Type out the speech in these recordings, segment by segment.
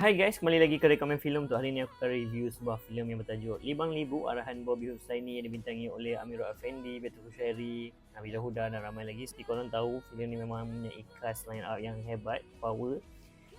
Hai guys, kembali lagi ke Rekomen Film. Untuk hari ni aku akan review sebuah filem yang bertajuk Libang Libu arahan Bobby Husaini yang dibintangi oleh Amirul Effendi, Betul Kushairi, Nabila Huda dan ramai lagi. Seperti korang tahu, filem ni memang mempunyai cast line up yang hebat, power.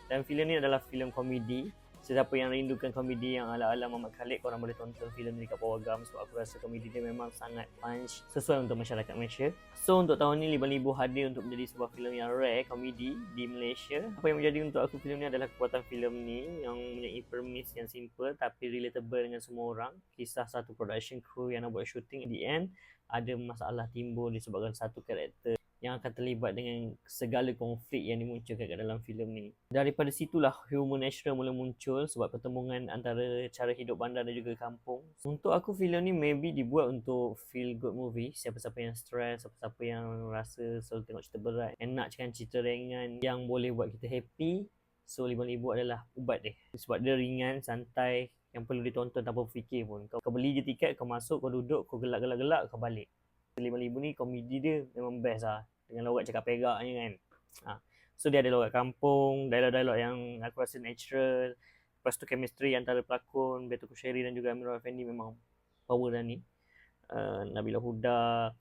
Dan filem ni adalah filem komedi. Sesiapa yang rindukan komedi yang ala-ala Muhammad Khalid, korang boleh tonton filem ni dekat Pawagam sebab aku rasa komedi dia memang sangat punch, sesuai untuk masyarakat Malaysia. So untuk tahun ni Libang Libu hadir untuk menjadi sebuah filem yang rare komedi di Malaysia. Apa yang menjadi untuk aku filem ni adalah kekuatan filem ni yang mempunyai premis yang simple tapi relatable dengan semua orang. Kisah satu production crew yang nak buat shooting, at the end ada masalah timbul disebabkan satu karakter yang akan terlibat dengan segala konflik yang dimunculkan kat dalam filem ni. Daripada situlah humor natural mula muncul sebab pertemuan antara cara hidup bandar dan juga kampung. Untuk aku filem ni maybe dibuat untuk feel good movie. Siapa-siapa yang stress, siapa-siapa yang rasa selalu tengok cerita berat, nak cerita ringan yang boleh buat kita happy, so Libang Libu adalah ubat dia. Sebab dia ringan, santai, yang perlu ditonton tanpa fikir pun. Kau beli je tiket, kau masuk, kau duduk, kau gelak-gelak, kau balik. Libang Libu ni komedi dia memang best lah, dengan logat cakap peraknya kan. So dia ada logat kampung, dialog-dialog yang aku rasa natural. Lepas tu chemistry antara pelakon Betul Kushairi dan juga Amirul Effendi memang power dah ni. Nabila Huda,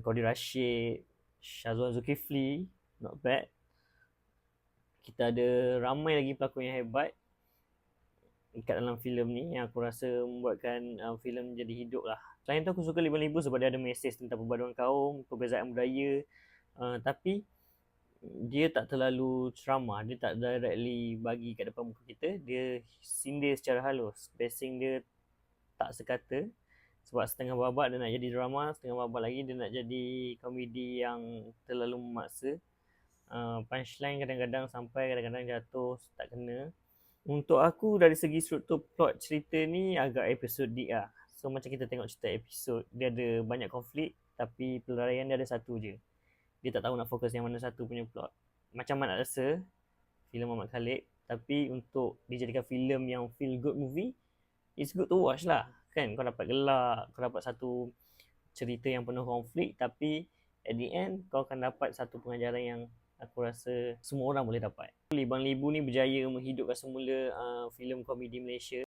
Qadi Rashid, Syazwan Zulkifli, not bad. Kita ada ramai lagi pelakon yang hebat kat dalam filem ni yang aku rasa membuatkan filem jadi hidup lah. Selain tu aku suka Libang Libu sebab dia ada mesej tentang perpaduan kaum, perbezaan budaya, tapi dia tak terlalu ceramah, dia tak directly bagi kat depan muka kita, dia sindir secara halus. Pacing dia tak sekata sebab setengah babak dia nak jadi drama, setengah babak lagi dia nak jadi komedi yang terlalu memaksa. Punchline kadang-kadang sampai, kadang-kadang jatuh, tak kena. Untuk aku dari segi struktur plot cerita ni agak episodik lah. So macam kita tengok cerita episod, dia ada banyak konflik tapi pelarian dia ada satu je. Dia tak tahu nak fokus yang mana satu punya plot. Macam mana nak rasa filem Muhammad Khalid, tapi untuk dijadikan filem yang feel good movie, it's good to watch lah. Kan kau dapat gelak, kau dapat satu cerita yang penuh konflik, tapi at the end kau akan dapat satu pengajaran yang aku rasa semua orang boleh dapat. Libang Libu ni berjaya menghidupkan semula filem komedi Malaysia.